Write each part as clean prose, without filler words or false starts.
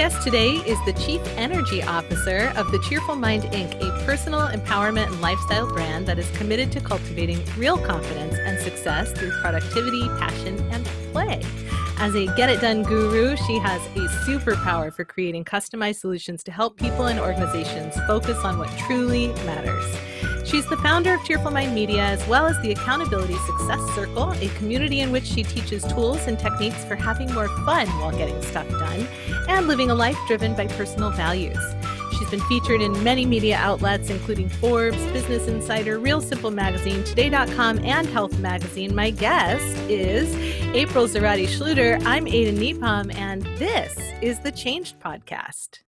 guest today is the Chief Energy Officer of the Cheerful Mind Inc., a personal empowerment and lifestyle brand that is committed to cultivating real confidence and success through productivity, passion, and play. As a get-it-done guru, she has a superpower for creating customized solutions to help people and organizations focus on what truly matters. She's the founder of Cheerful Mind Media, as well as the Accountability Success Circle, a community in which she teaches tools and techniques for having more fun while getting stuff done and living a life driven by personal values. She's been featured in many media outlets, including Forbes, Business Insider, Real Simple Magazine, Today.com, and Health Magazine. My guest is Apryl Zarate Schlueter. I'm Ada Nepom, and this is the Changed Podcast.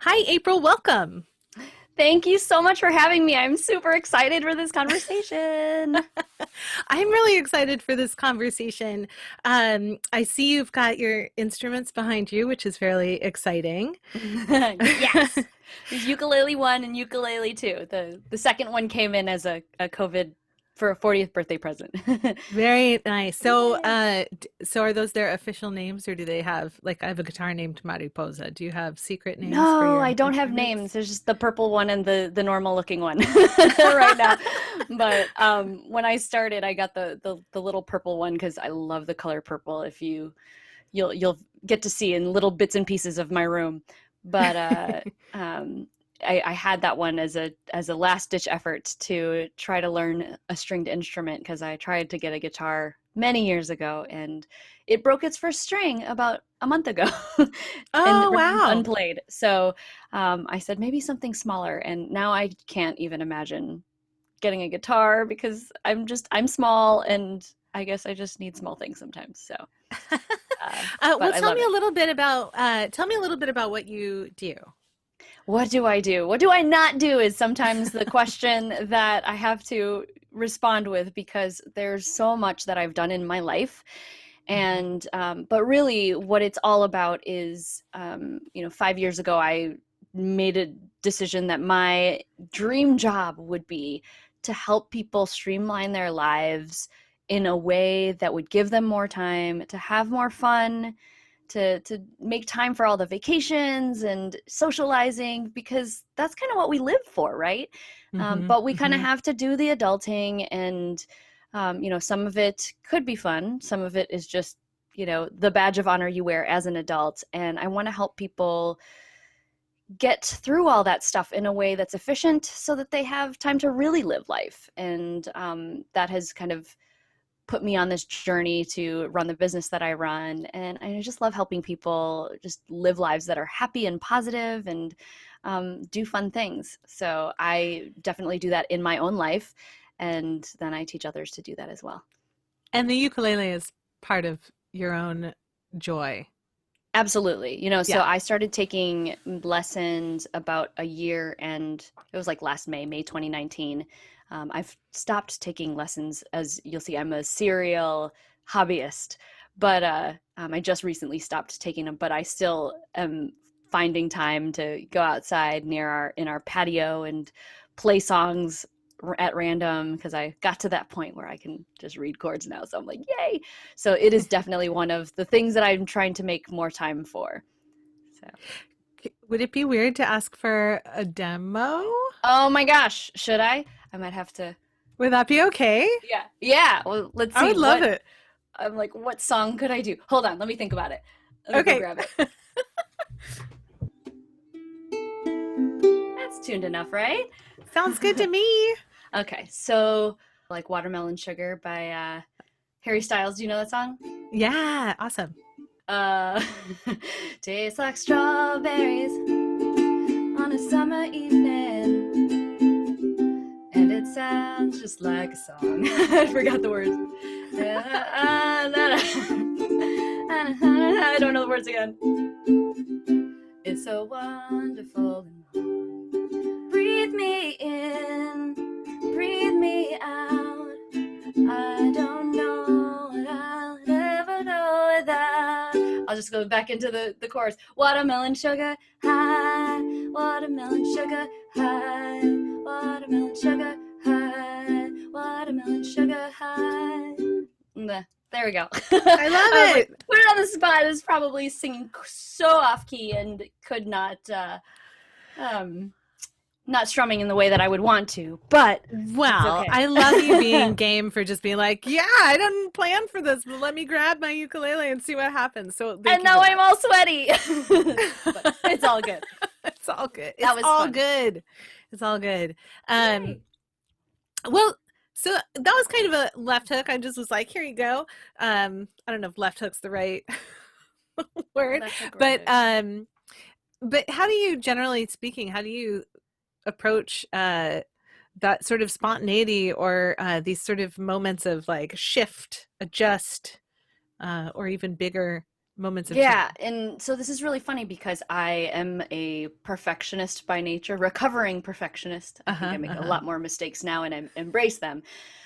Hi, Apryl. Welcome. Thank you so much for having me. I'm super excited for this conversation. I'm really excited for this conversation. I see you've got your instruments behind you, which is fairly exciting. Yes. There's ukulele 1 and ukulele 2. The second one came in as a COVID for a 40th birthday present. Very nice. So, so are those their official names, or do they have, like, I have a guitar named Mariposa. Do you have secret names? No, I don't have names. There's just the purple one and the normal looking one right now. But when I started, I got the little purple one because I love the color purple. If you'll get to see in little bits and pieces of my room. But I had that one as a last ditch effort to try to learn a stringed instrument because I tried to get a guitar many years ago and it broke its first string about a month ago. Oh, wow. Unplayed. So I said maybe something smaller, and now I can't even imagine getting a guitar because I'm small, and I guess I just need small things sometimes. So well, tell me a little bit about what you do. What do I do? What do I not do is sometimes the question that I have to respond with, because there's so much that I've done in my life. And but really what it's all about is 5 years ago I made a decision that my dream job would be to help people streamline their lives in a way that would give them more time to have more fun, to make time for all the vacations and socializing, because that's kind of what we live for, right? But we kind of have to do the adulting, and some of it could be fun. Some of it is just, the badge of honor you wear as an adult. And I want to help people get through all that stuff in a way that's efficient so that they have time to really live life. And that has kind of put me on this journey to run the business that I run. And I just love helping people just live lives that are happy and positive and do fun things. So I definitely do that in my own life. And then I teach others to do that as well. And the ukulele is part of your own joy. Absolutely. So I started taking lessons about a year, and it was like last May 2019. I've stopped taking lessons. As you'll see, I'm a serial hobbyist, but I just recently stopped taking them, but I still am finding time to go outside in our patio and play songs at random, because I got to that point where I can just read chords now. So I'm like, yay. So it is definitely one of the things that I'm trying to make more time for. So would it be weird to ask for a demo? Oh my gosh. Should I might have to. Would that be okay? Yeah. Well, let's see. I would love it. I'm like, what song could I do? Hold on. Let me think about it. Let me go grab it. That's tuned enough, right? Sounds good to me. Okay, so like Watermelon Sugar by Harry Styles. Do you know that song? Yeah, awesome. Tastes like strawberries on a summer evening, and it sounds just like a song. I forgot the words. I don't know the words again. It's so wonderful and warm. Breathe me in, breathe me out. I don't know what I'll ever know without. I'll just go back into the chorus. Watermelon sugar high, watermelon sugar high, watermelon sugar high, watermelon sugar high. There we go. I love Like, it. put it on the spot. Is probably singing so off key and could not strumming in the way that I would want to, but Well, okay. I love you being game for just being like, yeah, I didn't plan for this, but let me grab my ukulele and see what happens. So and now I'm all sweaty. But it's all good. It's all good. That was all fun. good. It's all good. Well, so that was kind of a left hook. I just was like, here you go. I don't know if left hook's the right word, but how do you, generally speaking, how do you approach that sort of spontaneity or these sort of moments of like shift, adjust, or even bigger moments of change? And so this is really funny because I am a perfectionist by nature, recovering perfectionist. I think I make a lot more mistakes now and I embrace them.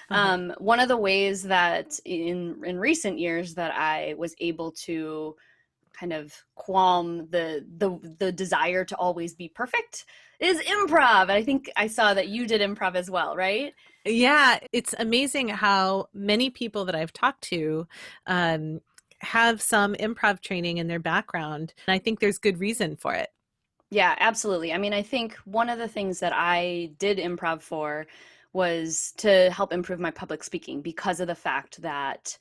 One of the ways that in recent years that I was able to kind of qualm the desire to always be perfect is improv. And I think I saw that you did improv as well, right? Yeah, it's amazing how many people that I've talked to have some improv training in their background. And I think there's good reason for it. Yeah, absolutely. I mean, I think one of the things that I did improv for was to help improve my public speaking because of the fact that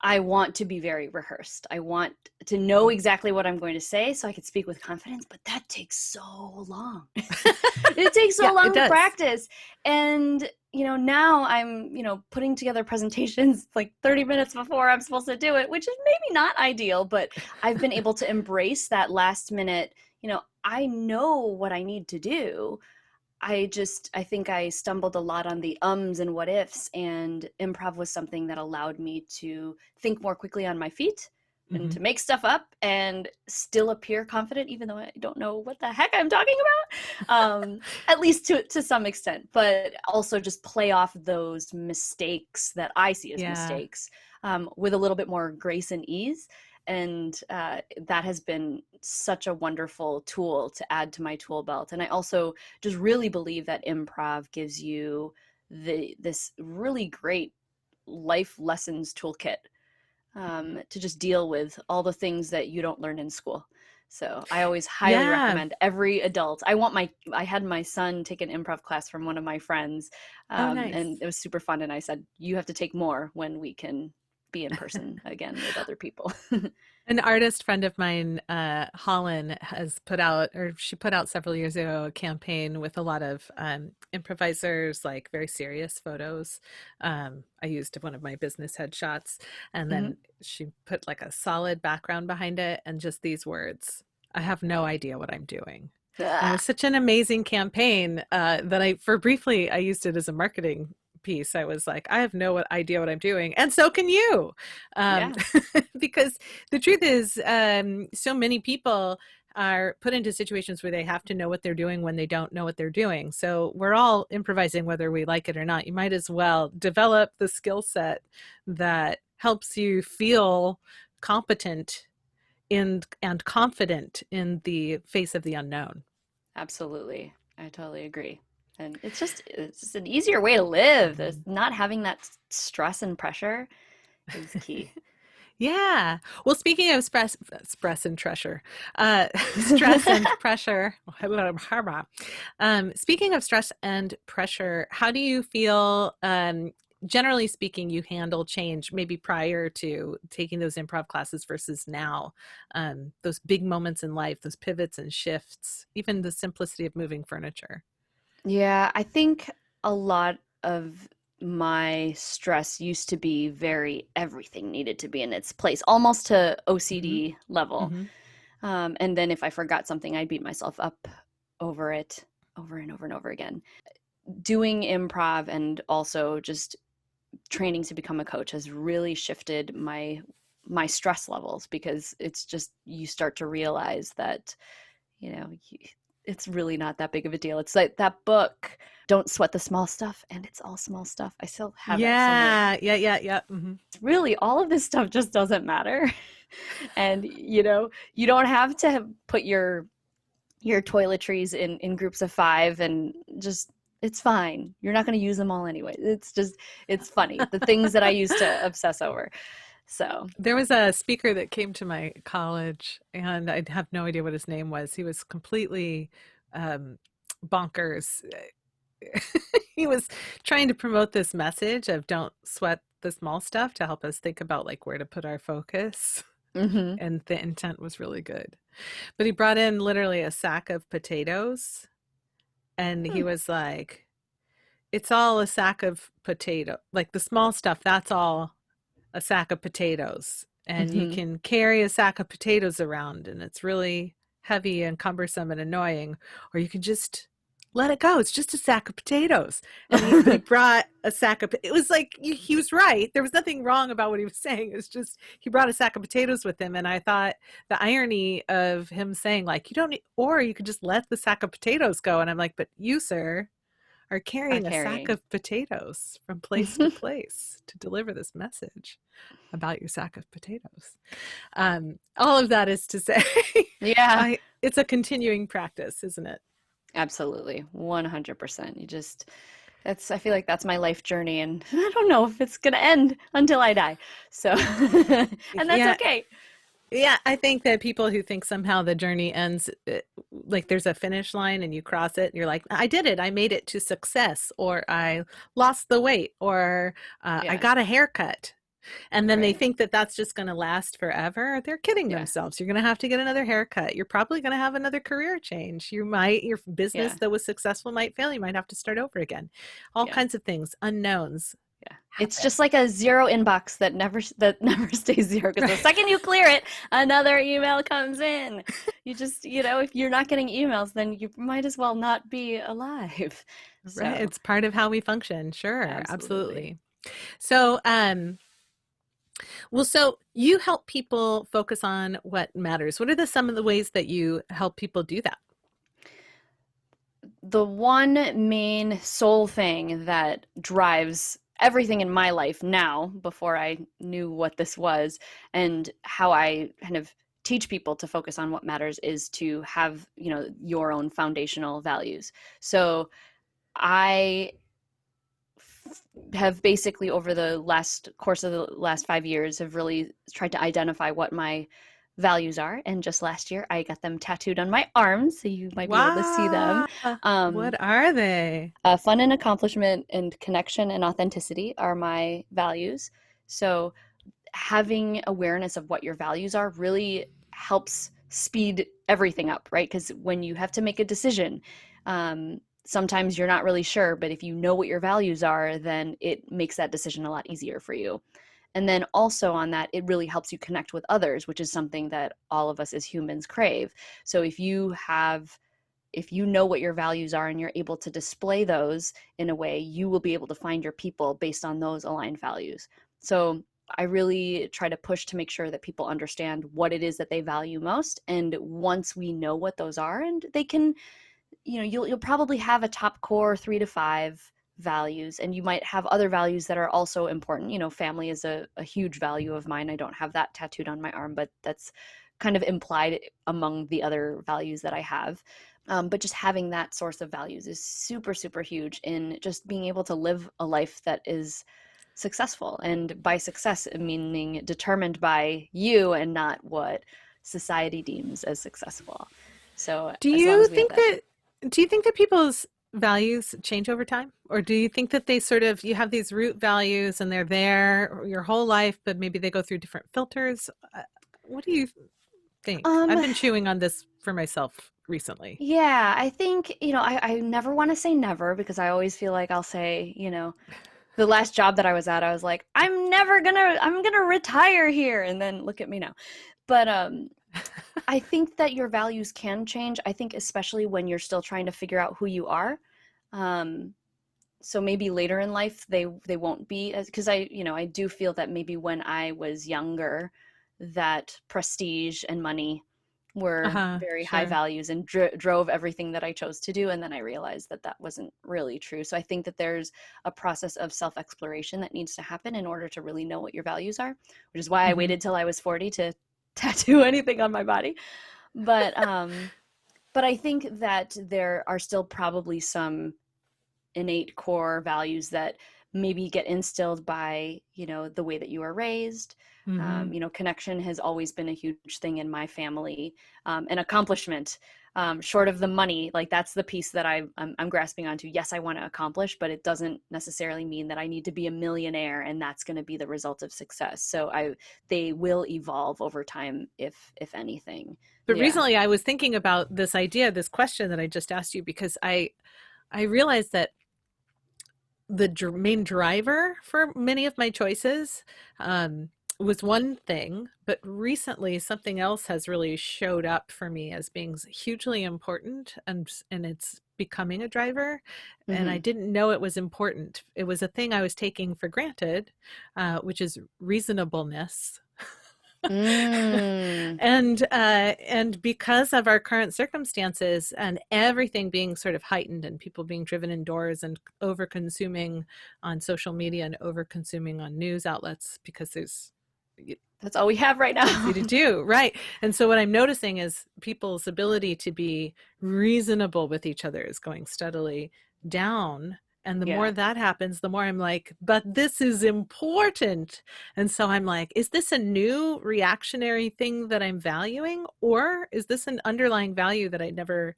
I want to be very rehearsed. I want to know exactly what I'm going to say so I can speak with confidence, but that takes so long. It takes so long to practice. And, now I'm, putting together presentations like 30 minutes before I'm supposed to do it, which is maybe not ideal, but I've been able to embrace that last minute, I know what I need to do. I think I stumbled a lot on the ums and what ifs, and improv was something that allowed me to think more quickly on my feet and to make stuff up and still appear confident, even though I don't know what the heck I'm talking about, at least to some extent, but also just play off those mistakes that I see as mistakes with a little bit more grace and ease. And that has been such a wonderful tool to add to my tool belt. And I also just really believe that improv gives you this really great life lessons toolkit to just deal with all the things that you don't learn in school. So I always highly recommend every adult. I had my son take an improv class from one of my friends, nice. And it was super fun. And I said, you have to take more when we can be in person again with other people. An artist friend of mine, Holland, she put out several years ago a campaign with a lot of improvisers, like very serious photos. I used one of my business headshots, and then she put like a solid background behind it and just these words: I have no idea what I'm doing. And it was such an amazing campaign that I used it as a marketing piece. I was like, I have no idea what I'm doing, and so can you, because the truth is, so many people are put into situations where they have to know what they're doing when they don't know what they're doing. So we're all improvising whether we like it or not. You might as well develop the skill set that helps you feel competent and confident in the face of the unknown. Absolutely. I totally agree. And it's just an easier way to live. There's not having that stress and pressure is key. Yeah. Well, speaking of stress and pressure, speaking of stress and pressure, how do you feel, generally speaking, you handle change maybe prior to taking those improv classes versus now? Those big moments in life, those pivots and shifts, even the simplicity of moving furniture. Yeah, I think a lot of my stress used to be everything needed to be in its place, almost to OCD level. And then if I forgot something, I'd beat myself up over it over and over and over again. Doing improv and also just training to become a coach has really shifted my stress levels, because it's just, you start to realize that, it's really not that big of a deal. It's like that book, Don't Sweat the Small Stuff, and it's all small stuff. I still have it somewhere. Yeah. Really, all of this stuff just doesn't matter. And, you know, you don't have to put your toiletries in groups of 5 and just, it's fine. You're not going to use them all anyway. It's just, it's funny. The things that I used to obsess over. So, There was a speaker that came to my college, and I have no idea what his name was. He was completely um, bonkers. He was trying to promote this message of don't sweat the small stuff to help us think about like where to put our focus. mhm, And the intent was really good. But he brought in literally a sack of potatoes, and he hmm, was like, it's all a sack of potato, like the small stuff, that's all a sack of potatoes. And you mhm. can carry a sack of potatoes around, and it's really heavy and cumbersome and annoying, or you can just let it go. It's just a sack of potatoes. But he brought a sack of, it was like, he was right. There was nothing wrong about what he was saying. It's just, he brought a sack of potatoes with him. And I thought the irony of him saying like, you don't need, or you could just let the sack of potatoes go. And I'm like, but you, sir, are Are carrying a sack carrying. of potatoes from place to place to deliver this message about your sack of potatoes. All of that is to say, Yeah, it's a continuing practice, isn't it? absolutely. 100%. You just, I feel like that's my life journey, and I don't know if it's going to end until I die. So, and that's Yeah. okay. Yeah, I think that people who think somehow the journey ends, like there's a finish line and you cross it, and you're like, I did it. I made it to success, or I lost the weight, or I Yeah, got a haircut. And then they right. think that that's just going to last forever. They're kidding Yeah, themselves. You're going to have to get another haircut. You're probably going to have another career change. You might, your business yeah, that was successful might fail. You might have to start over again. All yeah. kinds of things, unknowns Yeah. It's happen. just like a zero inbox that never stays zero, because the Right. second you clear it, another email comes in. You just, you know, if you're not getting emails, then you might as well not be alive. Right. So, It's part of how we function. Sure. absolutely. Absolutely. So, well, so you help people focus on what matters. What are some of the ways that you help people do that? The one main sole thing that drives everything in my life now, before I knew what this was, and how I kind of teach people to focus on what matters, is to have, you know, your own foundational values. So I have basically, over the last course of the last 5 years, have really tried to identify what my values are. And just last year, I got them tattooed on my arms, so you might be able to see them. Wow. Um, What are they? Fun and accomplishment and connection and authenticity are my values. So having awareness of what your values are really helps speed everything up, right? Because when you have to make a decision, sometimes you're not really sure, but if you know what your values are, then it makes that decision a lot easier for you. And then also on that, it really helps you connect with others, which is something that all of us as humans crave. So if you know what your values are and you're able to display those in a way, you will be able to find your people based on those aligned values. So I really try to push to make sure that people understand what it is that they value most. And once we know what those are, and they can, you know, you'll probably have a top core 3 to 5 values, and you might have other values that are also important. You know, family is a huge value of mine. I don't have that tattooed on my arm, but that's kind of implied among the other values that I have. But just having that source of values is super, super huge in just being able to live a life that is successful. And by success, meaning determined by you and not what society deems as successful. So Do as long you as we have think that. that do you think that people's values change over time? Or do you think that they sort of you have these root values and they're there your whole life, but maybe they go through different filters? What do you think? Um, I've been chewing on this for myself recently. yeah, I think, you know, I never want to say never, because I always feel like I'll say, you know, the last job that I was at, I was like, I'm gonna retire here. And then look at me now. But I think that your values can change. I think especially when you're still trying to figure out who you are. Um, so maybe later in life they won't be as, because I do feel that maybe when I was younger, that prestige and money were Uh-huh, very high sure. values and drove everything that I chose to do. And then I realized that that wasn't really true. So I think that there's a process of self exploration that needs to happen in order to really know what your values are, which is why I Hmm. waited till I was 40 to tattoo anything on my body. But I think that there are still probably some innate core values that maybe get instilled by, the way that you are raised. Mm-hmm. Connection has always been a huge thing in my family, and accomplishment, short of the money, like that's the piece that I'm grasping onto. Yes, I want to accomplish, but it doesn't necessarily mean that I need to be a millionaire and that's going to be the result of success. So they will evolve over time, if anything. But Yeah. recently I was thinking about this idea, this question that I just asked you, because I realized that the main driver for many of my choices was one thing, but recently something else has really showed up for me as being hugely important, and it's becoming a driver. And I Mm-hmm. didn't know it was important. It was a thing I was taking for granted, which is reasonableness. Mm. And because of our current circumstances and everything being sort of heightened and people being driven indoors and over consuming on social media and over consuming on news outlets, because That's all we have right now. easy to do, right? And so what I'm noticing is people's ability to be reasonable with each other is going steadily down. And the more Yeah. that happens, the more I'm like, but this is important. And so I'm like, is this a new reactionary thing that I'm valuing? Or is this an underlying value that I never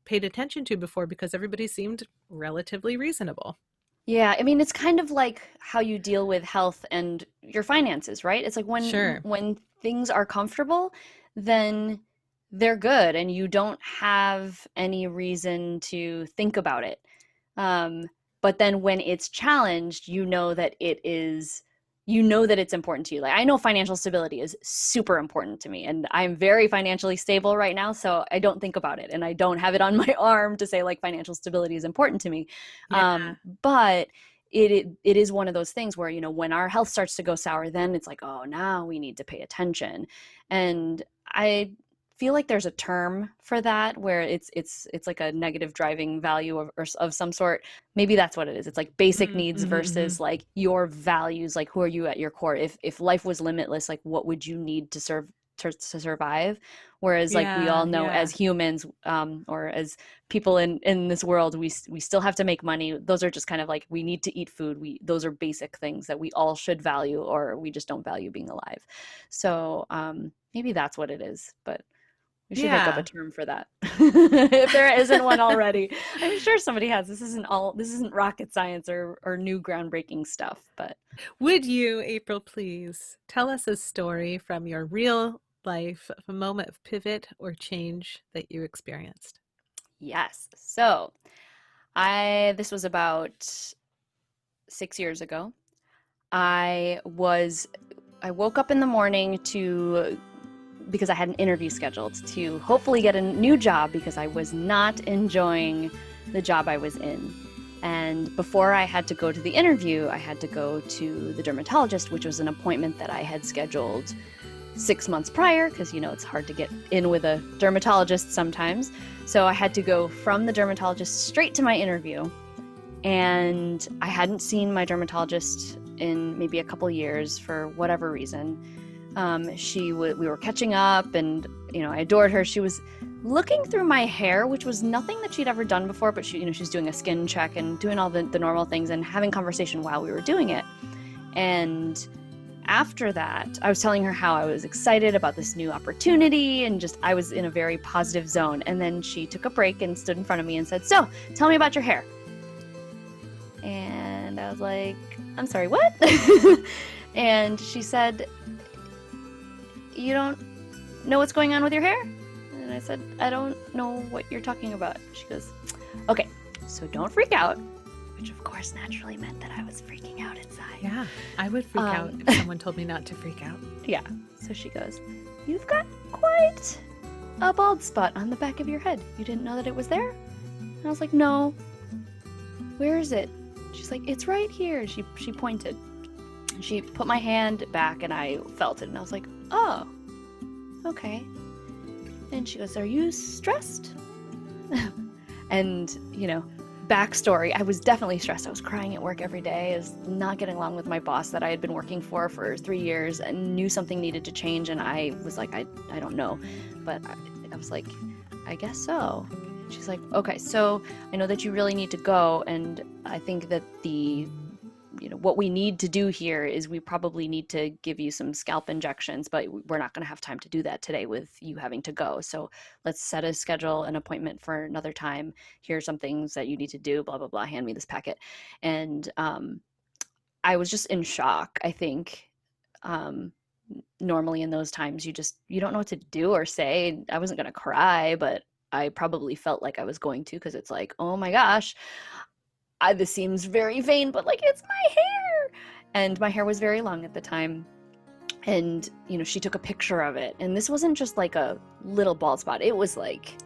paid attention to before because everybody seemed relatively reasonable? Yeah, I mean, it's kind of like how you deal with health and your finances, right? It's like Sure. when things are comfortable, then they're good and you don't have any reason to think about it. Um, but then when it's challenged, you know that it's important to you. Like I know financial stability is super important to me, and I'm very financially stable right now, so I don't think about it and I don't have it on my arm to say like financial stability is important to me. Yeah. But it is one of those things where, when our health starts to go sour, then it's like, oh, now we need to pay attention. And I feel like there's a term for that where it's like a negative driving value of some sort. Maybe that's what it is. It's like basic needs Mm-hmm, mm-hmm. versus like your values, like who are you at your core? If life was limitless, like what would you need to survive? Whereas like we Yeah, all know yeah. as humans, or as people in this world, we still have to make money. Those are just kind of like, we need to eat food. Those are basic things that we all should value, or we just don't value being alive. So maybe that's what it is, but we should make up a Yeah. term for that. If there isn't one already. I'm sure somebody has. This isn't rocket science or new groundbreaking stuff, but Would you, April, please tell us a story from your real life, a moment of pivot or change that you experienced? yes. So this was about 6 years ago. I woke up in the morning because I had an interview scheduled to hopefully get a new job because I was not enjoying the job I was in. And before I had to go to the interview, I had to go to the dermatologist, which was an appointment that I had scheduled 6 months prior because, it's hard to get in with a dermatologist sometimes. So I had to go from the dermatologist straight to my interview. And I hadn't seen my dermatologist in maybe a couple years for whatever reason. We were catching up and, I adored her. She was looking through my hair, which was nothing that she'd ever done before, but she's doing a skin check and doing all the normal things and having conversation while we were doing it. And after that, I was telling her how I was excited about this new opportunity and just, I was in a very positive zone. And then she took a break and stood in front of me and said, "So, tell me about your hair." And I was like, "I'm sorry, what?" And she said, "You don't know what's going on with your hair?" And I said, "I don't know what you're talking about." She goes, "Okay, so don't freak out," which of course naturally meant that I was freaking out inside. Yeah, I would freak out if someone told me not to freak out. Yeah. So she goes, "You've got quite a bald spot on the back of your head. You didn't know that it was there?" And I was like, "No." "Where is it?" She's like, "It's right here." She pointed. She put my hand back and I felt it and I was like, "Oh, okay." And she goes, "Are you stressed?" And, backstory, I was definitely stressed. I was crying at work every day. I was not getting along with my boss that I had been working for 3 years, and knew something needed to change. And I was like, I don't know. But I was like, I guess so. She's like, okay, so I know that you really need to go. And I think that what we need to do here is we probably need to give you some scalp injections, but we're not going to have time to do that today with you having to go. So let's set a schedule, an appointment for another time. Here are some things that you need to do, blah, blah, blah. Hand me this packet. And I was just in shock, I think. Normally in those times, you don't know what to do or say. I wasn't going to cry, but I probably felt like I was going to, because it's like, oh my gosh, this seems very vain, but like, it's my hair. And my hair was very long at the time. And, she took a picture of it. And this wasn't just like a little bald spot. It was like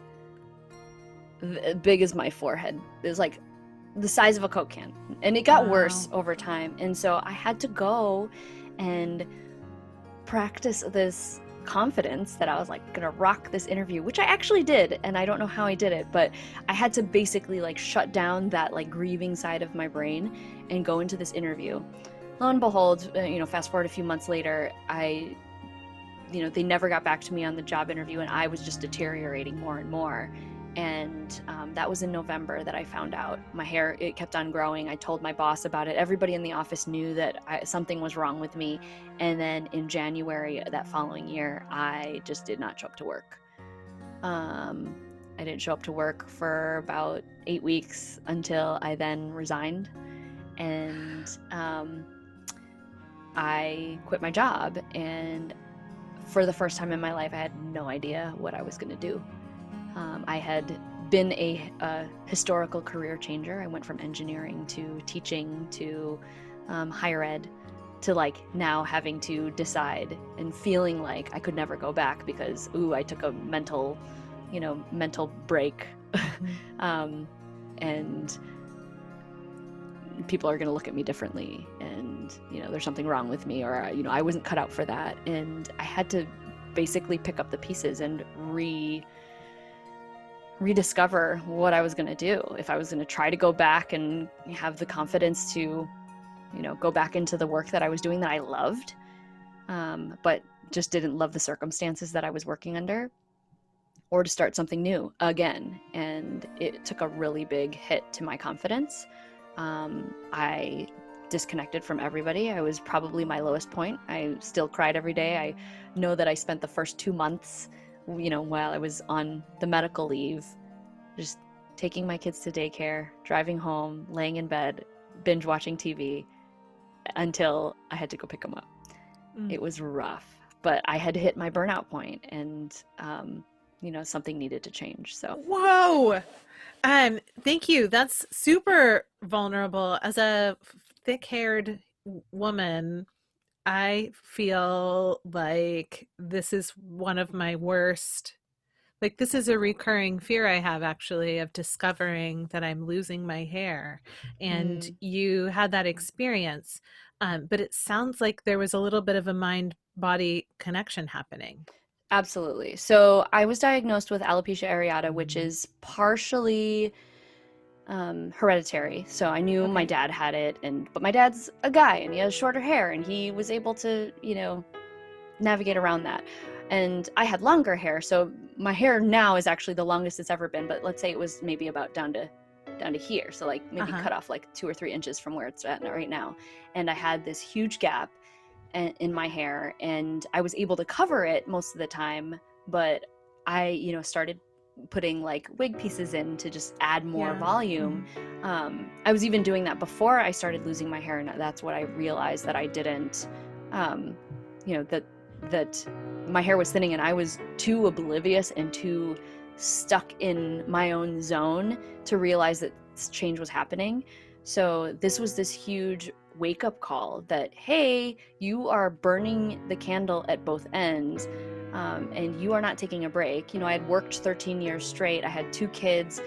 big as my forehead. It was like the size of a Coke can. And it got worse over time. And so I had to go and practice this confidence that I was like gonna rock this interview, which I actually did, and I don't know how I did it, but I had to basically like shut down that like grieving side of my brain and go into this interview. Lo and behold, fast forward a few months later, they never got back to me on the job interview, and I was just deteriorating more and more. And that was in November that I found out. My hair, it kept on growing. I told my boss about it. Everybody in the office knew that something was wrong with me. And then in January that following year, I just did not show up to work. I didn't show up to work for about 8 weeks until I then resigned. And I quit my job. And for the first time in my life, I had no idea what I was going to do. I had been a historical career changer. I went from engineering to teaching to higher ed to like now having to decide and feeling like I could never go back because, I took a mental break. And people are going to look at me differently, and, there's something wrong with me, or, I wasn't cut out for that. And I had to basically pick up the pieces and rediscover what I was going to do. If I was going to try to go back and have the confidence to, go back into the work that I was doing that I loved, but just didn't love the circumstances that I was working under, or to start something new again. And it took a really big hit to my confidence. I disconnected from everybody. I was probably my lowest point. I still cried every day. I know that I spent the first 2 months while I was on the medical leave, just taking my kids to daycare, driving home, laying in bed, binge watching TV until I had to go pick them up. It was rough, but I had to hit my burnout point, and, something needed to change. So. Whoa. Thank you. That's super vulnerable. As a thick-haired woman, I feel like this is one of my worst, like this is a recurring fear I have, actually, of discovering that I'm losing my hair. And you had that experience, but it sounds like there was a little bit of a mind-body connection happening. Absolutely. So I was diagnosed with alopecia areata, which is partially hereditary. So I knew my dad had it, but my dad's a guy and he has shorter hair, and he was able to, navigate around that. And I had longer hair, so my hair now is actually the longest it's ever been. But let's say it was maybe about down to here, so like maybe cut off like 2 or 3 inches from where it's at right now. And I had this huge gap in my hair, and I was able to cover it most of the time, but I started putting like wig pieces in to just add more volume. I was even doing that before I started losing my hair, and that's what I realized, that I didn't that my hair was thinning, and I was too oblivious and too stuck in my own zone to realize that this change was happening. So this was this huge wake-up call that, hey, you are burning the candle at both ends, and you are not taking a break. I had worked 13 years straight. I had 2 kids,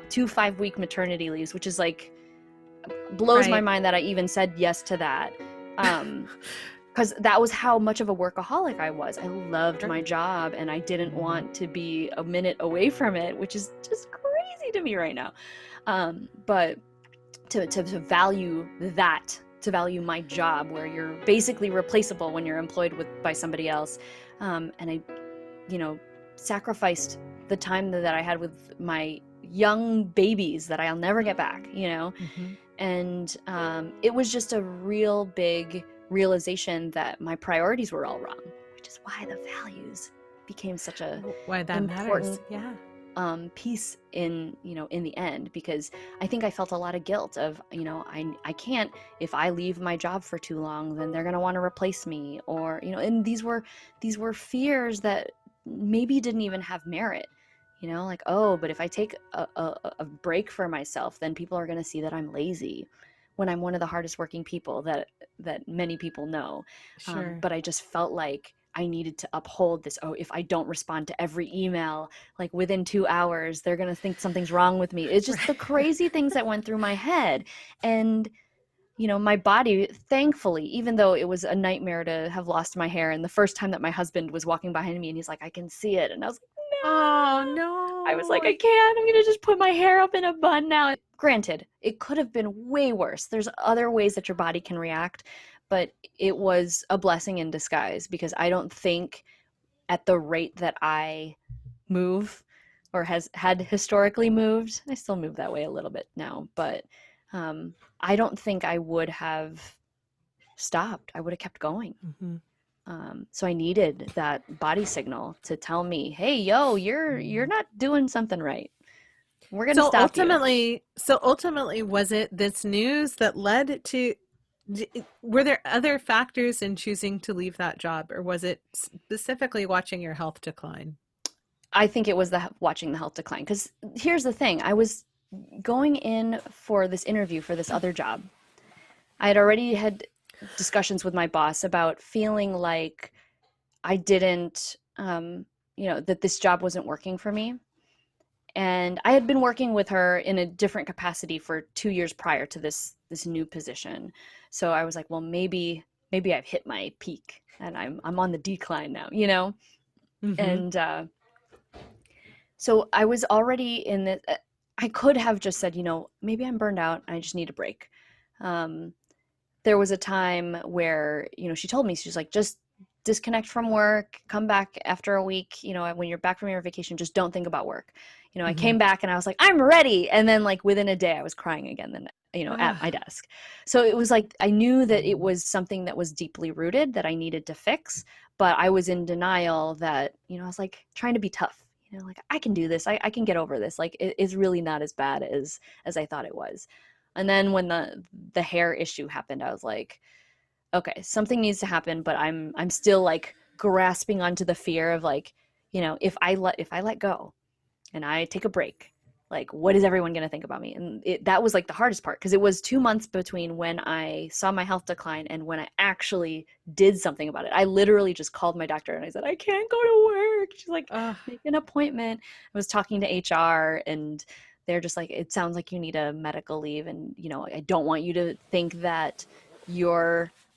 2 5-week maternity leaves, which is like, blows my mind that I even said yes to that. Because that was how much of a workaholic I was. I loved my job, and I didn't want to be a minute away from it, which is just crazy to me right now? But to value that, to value my job, where you're basically replaceable when you're employed by somebody else. And I, sacrificed the time that I had with my young babies that I'll never get back, Mm-hmm. and it was just a real big realization that my priorities were all wrong, which is why the values became such a Why that important matters. Yeah. piece in the end, because I think I felt a lot of guilt of, I can't, if I leave my job for too long, then they're going to want to replace me, or, and these were fears that maybe didn't even have merit, like, oh, but if I take a break for myself, then people are going to see that I'm lazy, when I'm one of the hardest working people that many people know. Sure. But I just felt like I needed to uphold this. Oh, if I don't respond to every email, like within 2 hours, they're going to think something's wrong with me. It's just the crazy things that went through my head. And, my body, thankfully, even though it was a nightmare to have lost my hair, and the first time that my husband was walking behind me and he's like, I can see it. And I was like, Oh, no. no. I was like, I can't. I'm going to just put my hair up in a bun now. Granted, it could have been way worse. There's other ways that your body can react, but it was a blessing in disguise, because I don't think at the rate that I move, or had historically moved, I still move that way a little bit now, but I don't think I would have stopped. I would have kept going. Mm-hmm. So I needed that body signal to tell me, hey, yo, you're not doing something right. We're going to stop you. So ultimately, was it this news that led to, were there other factors in choosing to leave that job, or was it specifically watching your health decline? I think it was watching the health decline. Because here's the thing. I was going in for this interview for this other job. I had already had discussions with my boss about feeling like I didn't, that this job wasn't working for me. And I had been working with her in a different capacity for 2 years prior to this new position. So I was like, well, maybe I've hit my peak and I'm on the decline now, Mm-hmm. And so I was already in the, I could have just said, maybe I'm burned out and I just need a break. There was a time where, she told me, she's like, just disconnect from work, come back after a week, when you're back from your vacation, just don't think about work. I Mm-hmm. came back and I was like, I'm ready. And then like within a day I was crying again, then, at my desk. So it was like, I knew that it was something that was deeply rooted that I needed to fix, but I was in denial that, I was like trying to be tough, like I can do this. I can get over this. Like it's really not as bad as I thought it was. And then when the hair issue happened, I was like, okay, something needs to happen, but I'm still like grasping onto the fear of like, if I let go and I take a break, like what is everyone going to think about me? And that was like the hardest part, because it was 2 months between when I saw my health decline and when I actually did something about it. I literally just called my doctor and I said, I can't go to work. She's like, make an appointment. I was talking to HR and they're just like, it sounds like you need a medical leave. And, I don't want you to think that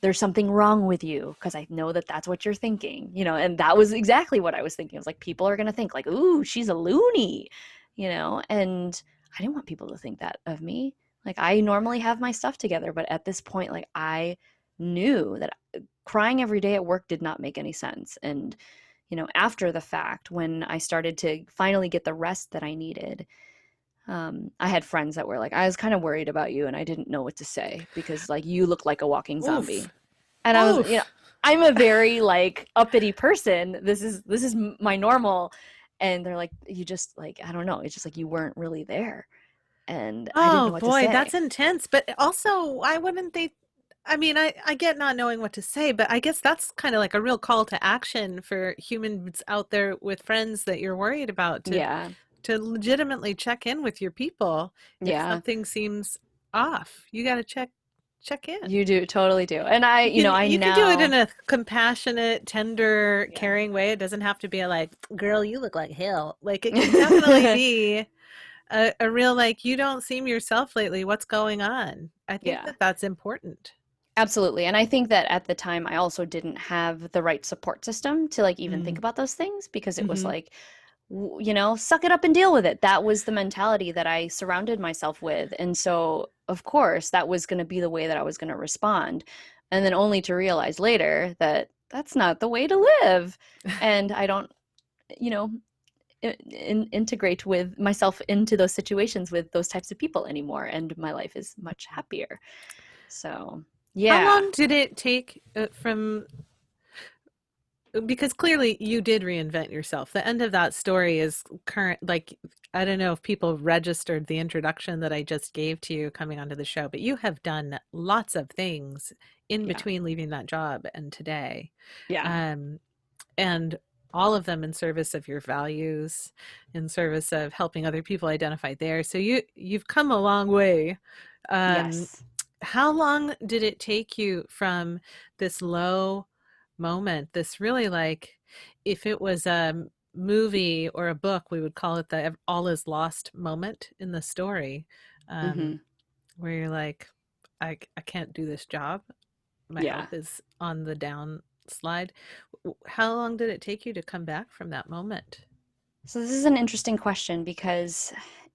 there's something wrong with you, because I know that that's what you're thinking, and that was exactly what I was thinking. I was like, people are going to think like, ooh, she's a loony, and I didn't want people to think that of me. Like I normally have my stuff together, but at this point, like I knew that crying every day at work did not make any sense. And, after the fact, when I started to finally get the rest that I needed, I had friends that were like, I was kind of worried about you and I didn't know what to say, because like you look like a walking zombie. Oof. And I was, I'm a very like uppity person. This is my normal. And they're like, you just like, I don't know. It's just like, you weren't really there. And I didn't know what to say. That's intense. But also, why wouldn't they? I mean, I get not knowing what to say, but I guess that's kind of like a real call to action for humans out there with friends that you're worried about to legitimately check in with your people. If something seems off, you got to check in. You do, totally do. And you can do it in a compassionate, tender, caring way. It doesn't have to be like, girl, you look like hell. Like it can definitely be a real, like, you don't seem yourself lately. What's going on? I think that's important. Absolutely. And I think that at the time I also didn't have the right support system to like even think about those things, because it was like, you know, suck it up and deal with it. That was the mentality that I surrounded myself with. And so, of course, that was going to be the way that I was going to respond. And then only to realize later that that's not the way to live. And I don't, you know, integrate with myself into those situations with those types of people anymore. And my life is much happier. So, How yeah, long did it take from, because clearly you did reinvent yourself. The end of that story is current, like, I don't know if people registered the introduction that I just gave to you coming onto the show, but you have done lots of things in yeah, between leaving that job and today. yeah, Um, and all of them in service of your values, in service of helping other people identify theirs. So you've come a long way. Um, yes. how long did it take you from this low moment, this really, like, if it was a movie or a book, we would call it the all is lost moment in the story, Hmm. um, where you're like, I can't do this job. My Yeah. health is on the downslide. How long did it take you to come back from that moment? So this is an interesting question because,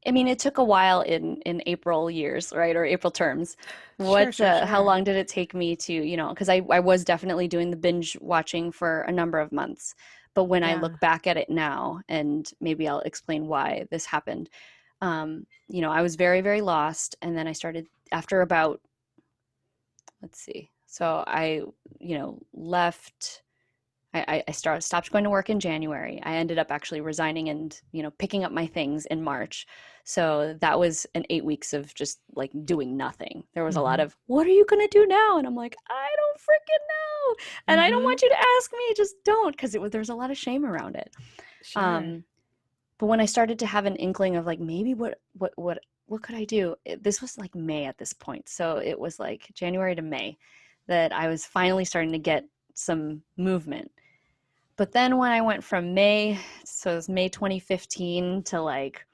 I mean, it took a while in April years, right, or April terms. Sure, sure, How sure. long did it take me to, you know, because I was definitely doing the binge watching for a number of months. But when I Yeah. look back at it now, and maybe I'll explain why this happened, you know, I was very, very lost, and then I started after about, let's see, so I, you know, left. Stopped going to work in January. I ended up actually resigning and, you know, picking up my things in March. So that was an 8 weeks of just like doing nothing. There was a lot Mm-hmm. of, what are you going to do now? And I'm like, I don't freaking know. And I don't Mm-hmm. want you to ask me. Just don't. Because there's a lot of shame around it. Sure. Um, but when I started to have an inkling of like, maybe what could I do? This was like May at this point. So it was like January to May that I was finally starting to get some movement. But then when I went from May, so it was May 2015 to like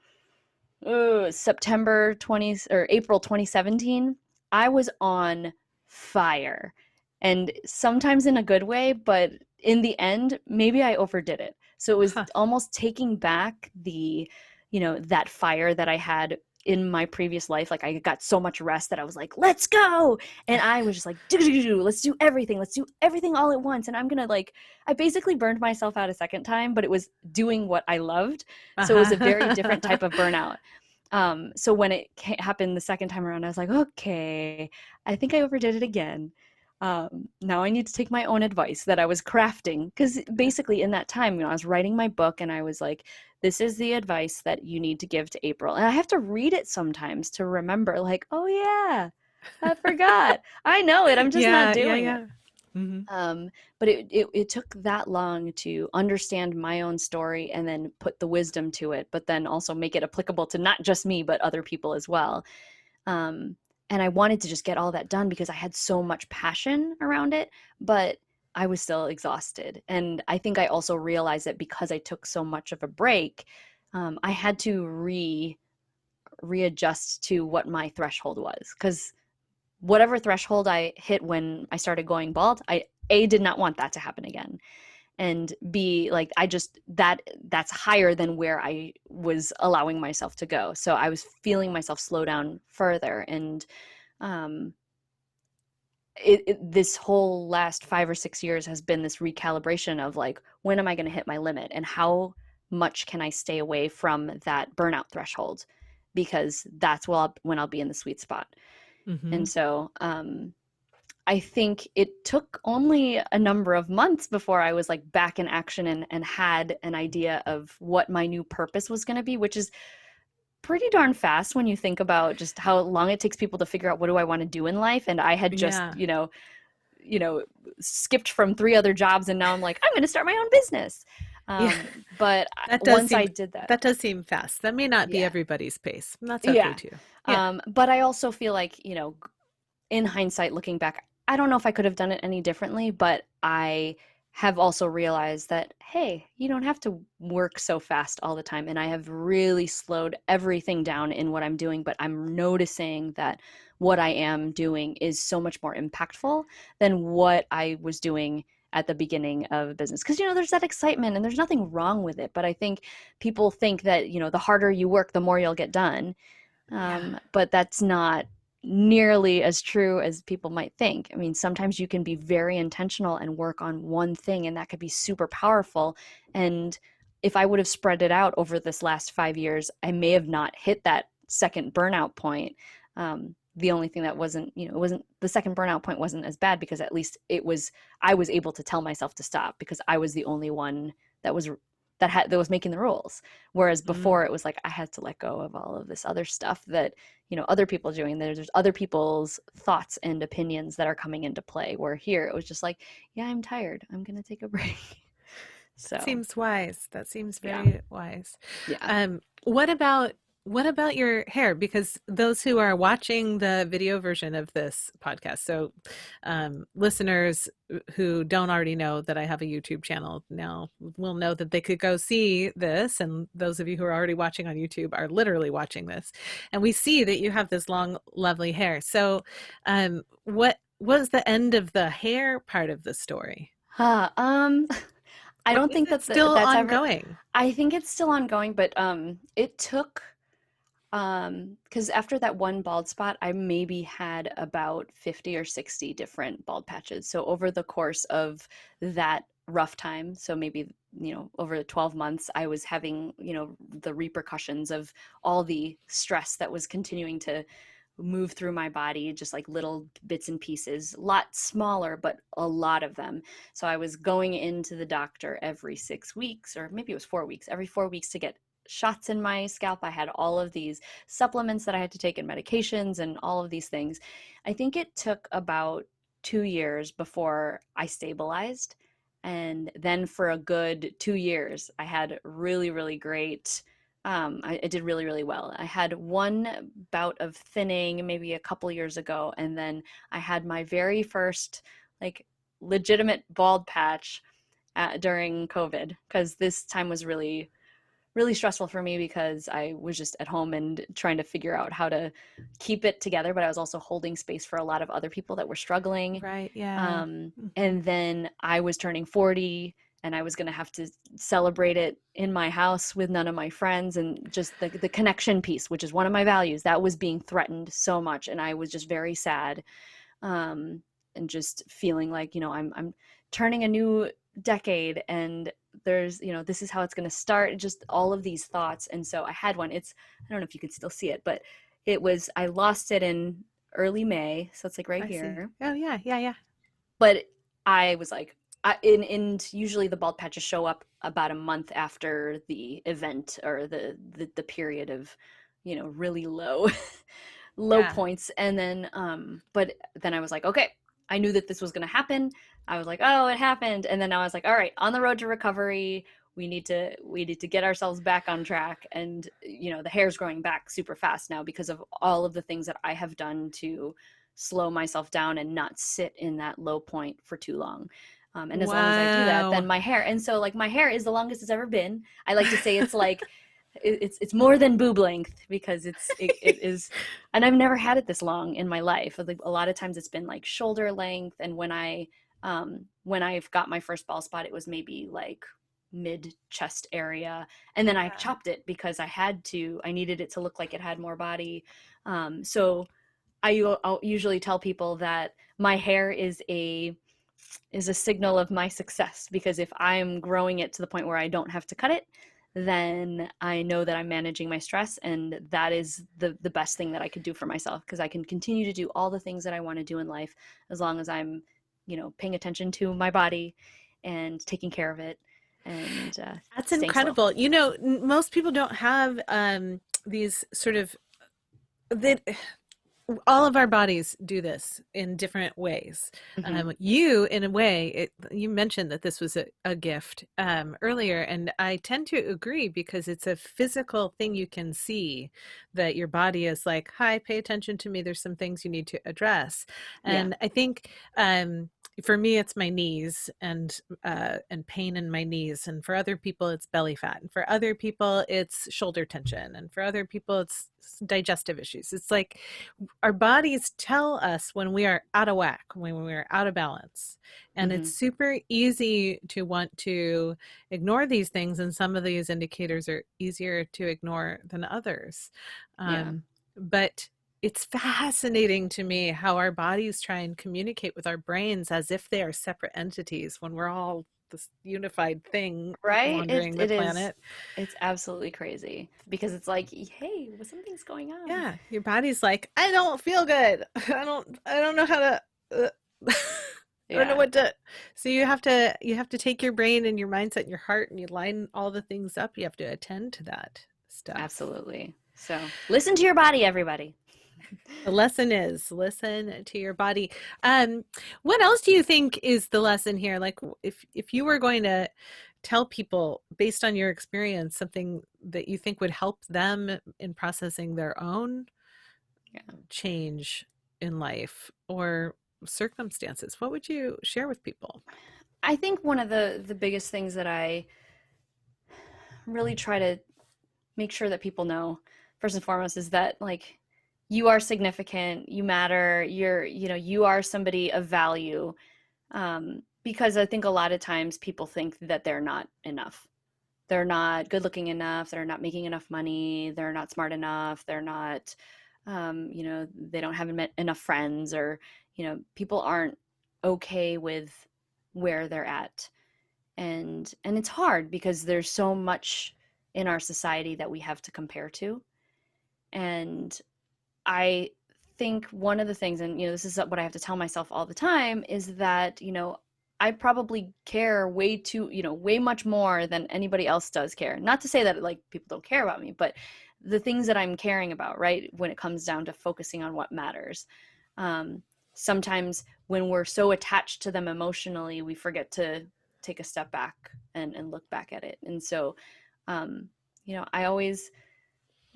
September 20 or April 2017, I was on fire. And sometimes in a good way, but in the end, maybe I overdid it. So it was Huh. almost taking back the, you know, that fire that I had in my previous life. Like I got so much rest that I was like, let's go. And I was just like, let's do everything. Let's do everything all at once. And I'm going to like, I basically burned myself out a second time, but it was doing what I loved. So it was a very different type of burnout. So when it happened the second time around, I was like, okay, I think I overdid it again. Now I need to take my own advice that I was crafting. Because basically, in that time, you know, I was writing my book and I was like, this is the advice that you need to give to April. And I have to read it sometimes to remember, like, oh, yeah, I forgot. I know it. I'm just not Yeah, yeah, doing it. yeah. Mm-hmm. But it took that long to understand my own story and then put the wisdom to it, but then also make it applicable to not just me, but other people as well. Um, and I wanted to just get all that done because I had so much passion around it, but I was still exhausted. And I think I also realized that because I took so much of a break, I had to readjust to what my threshold was. Because whatever threshold I hit when I started going bald, I A did not want that to happen again. And B, like I just that's higher than where I was allowing myself to go. So I was feeling myself slow down further. And um this whole last 5 or 6 years has been this recalibration of like, when am I going to hit my limit and how much can I stay away from that burnout threshold? Because that's when I'll be in the sweet spot. Mm-hmm. And so I think it took only a number of months before I was like back in action and had an idea of what my new purpose was going to be, which is pretty darn fast when you think about just how long it takes people to figure out what do I want to do in life. And I had just, Yeah. you know, skipped from 3 other jobs and now I'm like, I'm going to start my own business. Yeah. But That does once I seem did that, that does seem fast. That may not be yeah, everybody's pace. That's okay yeah. too. Yeah. But I also feel like, you know, in hindsight, looking back, I don't know if I could have done it any differently, but I have also realized that, hey, you don't have to work so fast all the time. And I have really slowed everything down in what I'm doing, but I'm noticing that what I am doing is so much more impactful than what I was doing at the beginning of a business, because there's that excitement and there's nothing wrong with it, but I think people think that the harder you work, the more you'll get done. Yeah. But that's not nearly as true as people might think. I mean, sometimes you can be very intentional and work on one thing, and that could be super powerful. And if I would have spread it out over this last 5 years, I may have not hit that second burnout point. The only thing that wasn't, it wasn't, the second burnout point wasn't as bad, because at least I was able to tell myself to stop, because I was the only one that was that was making the rules. Whereas Mm. before, it was like I had to let go of all of this other stuff that other people doing. There's other people's thoughts and opinions that are coming into play. Where here it was just like, yeah, I'm tired, I'm gonna take a break. So Seems wise. That seems yeah, very wise. yeah. Um, what about what about your hair? Because those who are watching the video version of this podcast, so listeners who don't already know that I have a YouTube channel now will know that they could go see this, and those of you who are already watching on YouTube are literally watching this, and we see that you have this long, lovely hair. So, what was the end of the hair part of the story? Huh, I Or don't is think it that still that's ever. ongoing? I think it's still ongoing, but it took because after that one bald spot, I maybe had about 50 or 60 different bald patches. So over the course of that rough time, so maybe, over 12 months, I was having, the repercussions of all the stress that was continuing to move through my body, just like little bits and pieces, a lot smaller, but a lot of them. So I was going into the doctor every 6 weeks, or maybe it was 4 weeks, every 4 weeks, to get shots in my scalp. I had all of these supplements that I had to take, and medications and all of these things. I think it took about 2 years before I stabilized. And then for a good 2 years, I had really, really great. I did really, really well. I had one bout of thinning maybe a couple years ago, and then I had my very first, like, legitimate bald patch during COVID, because this time was really really stressful for me, because I was just at home and trying to figure out how to keep it together, but I was also holding space for a lot of other people that were struggling. Right, yeah. Mhm. And then I was turning 40, and I was going to have to celebrate it in my house with none of my friends, and just the connection piece, which is one of my values, that was being threatened so much. And I was just very sad, um, and just feeling like, I'm turning a new decade, and there's, this is how it's going to start, just all of these thoughts. And so I had one. I don't know if you can still see it, but I lost it in early May. So it's like right I see. here. Oh yeah, yeah, yeah. But I was like, usually the bald patches show up about a month after the event, or the period of, really low low Yeah. points. And then but then I was like, okay, I knew that this was going to happen. I was like, oh, it happened. And then I was like, all right, on the road to recovery, we need to get ourselves back on track. And the hair's growing back super fast now, because of all of the things that I have done to slow myself down and not sit in that low point for too long. And as long as I do that, then Wow. my hair, and so, like, my hair is the longest it's ever been. I like to say it's like it's more than boob length, because it is. And I've never had it this long in my life. Like, a lot of times it's been like shoulder length, and when I've got my first bald spot, it was maybe like mid chest area, and then I Yeah. chopped it because I needed it to look like it had more body. So I'll usually tell people that my hair is a signal of my success, because if I'm growing it to the point where I don't have to cut it, then I know that I'm managing my stress, and that is the best thing that I could do for myself, because I can continue to do all the things that I want to do in life, as long as I'm, paying attention to my body and taking care of it, and That's staying slow. incredible. Most people don't have these sort of that all of our bodies do this in different ways. Hmm. You, in a way, you mentioned that this was a gift earlier, and I tend to agree, because it's a physical thing you can see, that your body is like, hi, pay attention to me. There's some things you need to address. Yeah. And I think for me, it's my knees and pain in my knees, and for other people, it's belly fat, and for other people, it's shoulder tension, and for other people, it's digestive issues. It's like our bodies tell us when we are out of whack, when we are out of balance, and Mm-hmm. it's super easy to want to ignore these things, and some of these indicators are easier to ignore than others. Yeah. But it's fascinating to me how our bodies try and communicate with our brains as if they are separate entities when we're all this unified thing Right? wandering the It is. planet. It's absolutely crazy because it's like, hey, well, something's going on. Yeah, your body's like, I don't feel good. I don't know how to I don't know Yeah, what to. So you have to take your brain and your mindset and your heart and you line all the things up. You have to attend to that stuff. absolutely. So listen to your body, everybody. The lesson is listen to your body. Um, what else do you think is the lesson here? Like if you were going to tell people based on your experience something that you think would help them in processing their own Yeah. change in life or circumstances, what would you share with people? I think one of the biggest things that I really try to make sure that people know first and foremost is that like you are significant, you matter, you are somebody of value. Because I think a lot of times people think that they're not enough. They're not good looking enough, they're not making enough money, they're not smart enough, they're not they don't have enough friends, or people aren't okay with where they're at. And it's hard because there's so much in our society that we have to compare to. And I think one of the things, and this is what I have to tell myself all the time, is that I probably care way much more than anybody else does care. Not to say that like people don't care about me, but the things that I'm caring about, right, when it comes down to focusing on what matters. um, Sometimes when we're so attached to them emotionally, we forget to take a step back and look back at it. And so I always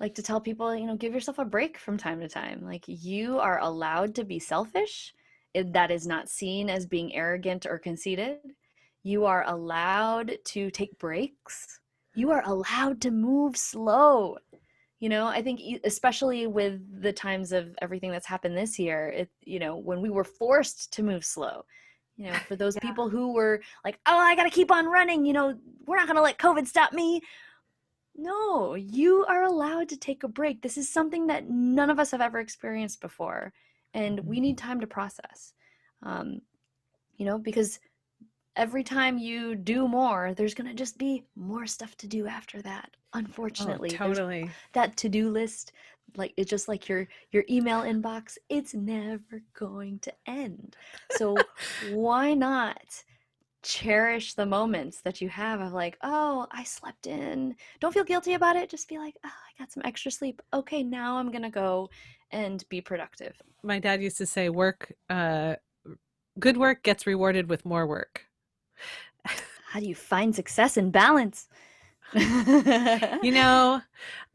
like to tell people, give yourself a break from time to time. Like, you are allowed to be selfish. That is not seen as being arrogant or conceited. You are allowed to take breaks. You are allowed to move slow. I think especially with the times of everything that's happened this year, when we were forced to move slow, for those Yeah. people who were like, oh, I got to keep on running, we're not going to let COVID stop me. No, you are allowed to take a break. This is something that none of us have ever experienced before, and we need time to process. Um, because every time you do more, there's going to just be more stuff to do after that. Oh, Unfortunately, there's totally. that to-do list, like it's just like your email inbox, it's never going to end. So why not cherish the moments that you have of like, oh, I slept in. Don't feel guilty about it. Just be like, oh, I got some extra sleep. Okay, now I'm gonna go and be productive. My dad used to say good work gets rewarded with more work. How do you find success and balance? You know,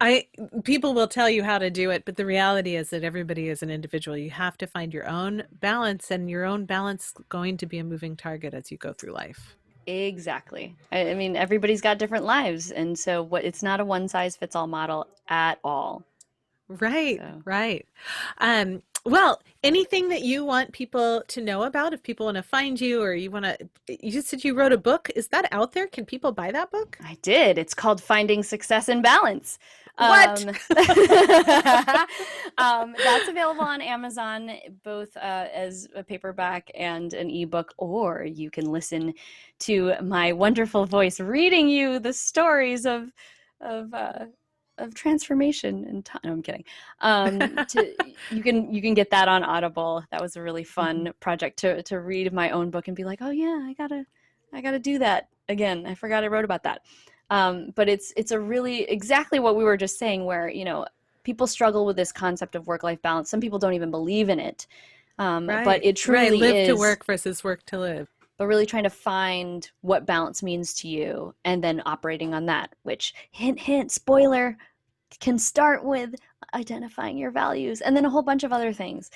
I people will tell you how to do it, but the reality is that everybody is an individual. You have to find your own balance, and your own balance is going to be a moving target as you go through life. Exactly. I mean, everybody's got different lives, and so it's not a one size fits all model at all. Right, So right. Well, anything that you want people to know about, if people want to find you or you just said you wrote a book. Is that out there? Can people buy that book? I did. It's called Finding Success and Balance. What? That's available on Amazon, both as a paperback and an ebook, or you can listen to my wonderful voice reading you the stories of uh, of transformation and time. No, I'm kidding. You can get that on Audible. That was a really Mhm. fun project to read my own book and be like, oh yeah, I gotta do that again. I forgot I wrote about that. But it's a really exactly what we were just saying, where people struggle with this concept of work-life balance. Some people don't even believe in it, but Right, it right. truly Live to is. work versus work to live. But really trying to find what balance means to you and then operating on that, which, hint hint, spoiler, can start with identifying your values and then a whole bunch of other things.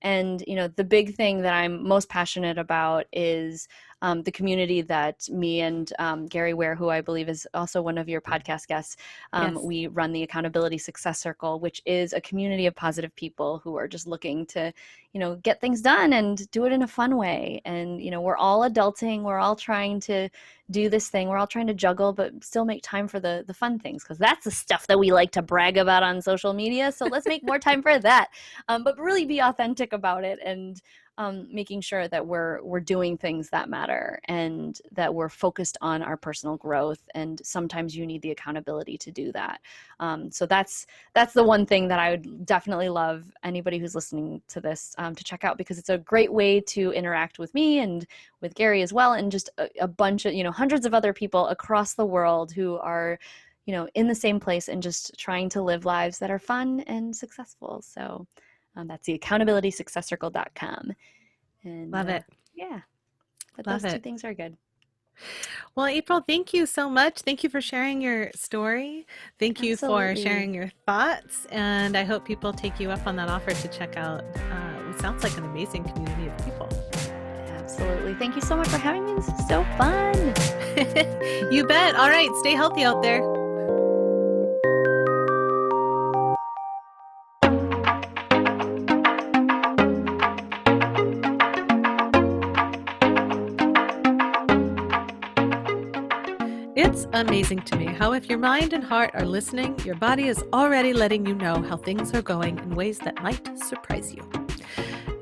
And, the big thing that I'm most passionate about is the community that me and Gary Ware, who I believe is also one of your podcast guests, Yes. we run the Accountability Success Circle, which is a community of positive people who are just looking to, get things done and do it in a fun way. And, we're all adulting. We're all trying to do this thing. We're all trying to juggle, but still make time for the fun things, because that's the stuff that we like to brag about on social media. So let's make more time for that, but really be authentic about it, and making sure that we're doing things that matter, and that we're focused on our personal growth. And sometimes you need the accountability to do that. So that's the one thing that I would definitely love anybody who's listening to this to check out, because it's a great way to interact with me and with Gary as well, and just a bunch of, hundreds of other people across the world who are, in the same place and just trying to live lives that are fun and successful. So that's the accountabilitysuccesscircle.com. And Love it. Yeah, but Love those two it. things are good. Well, Apryl, thank you so much. Thank you for sharing your story. Thank you for Absolutely. sharing your thoughts. And I hope people take you up on that offer to check out what sounds like an amazing community of people. Absolutely. Thank you so much for having me. This is so fun. You bet. All right. Stay healthy out there. It's amazing to me how if your mind and heart are listening, your body is already letting you know how things are going in ways that might surprise you.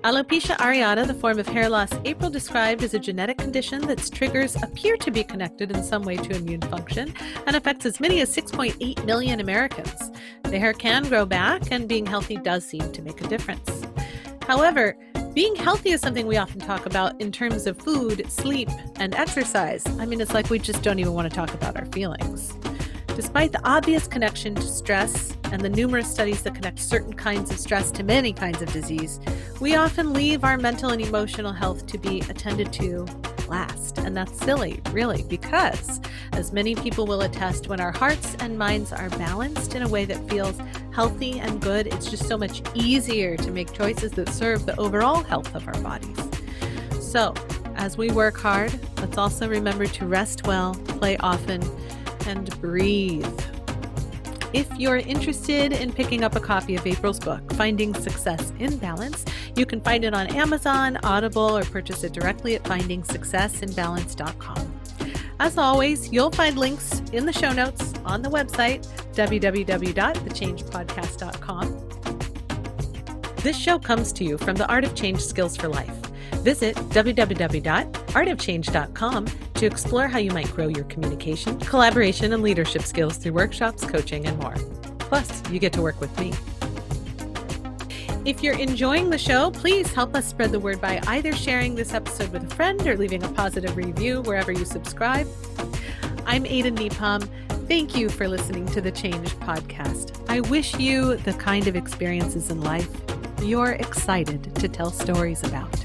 Alopecia areata, the form of hair loss Apryl described, is a genetic condition that's triggers appear to be connected in some way to immune function and affects as many as 6.8 million Americans. The hair can grow back, and being healthy does seem to make a difference. However, being healthy is something we often talk about in terms of food, sleep, and exercise. I mean, it's like we just don't even want to talk about our feelings. Despite the obvious connection to stress and the numerous studies that connect certain kinds of stress to many kinds of disease, we often leave our mental and emotional health to be attended to last. And that's silly, really, because, as many people will attest, when our hearts and minds are balanced in a way that feels healthy and good, it's just so much easier to make choices that serve the overall health of our bodies. So, as we work hard, let's also remember to rest well, play often, and breathe. If you're interested in picking up a copy of Apryl's book, Finding Success in Balance, you can find it on Amazon, Audible, or purchase it directly at findingsuccessinbalance.com. As always, you'll find links in the show notes on the website, www.thechangepodcast.com. This show comes to you from the Art of Change Skills for Life. Visit www.artofchange.com to explore how you might grow your communication, collaboration, and leadership skills through workshops, coaching, and more. Plus, you get to work with me. If you're enjoying the show, please help us spread the word by either sharing this episode with a friend or leaving a positive review wherever you subscribe. I'm Ada Nepom. Thank you for listening to the Change Podcast. I wish you the kind of experiences in life you're excited to tell stories about.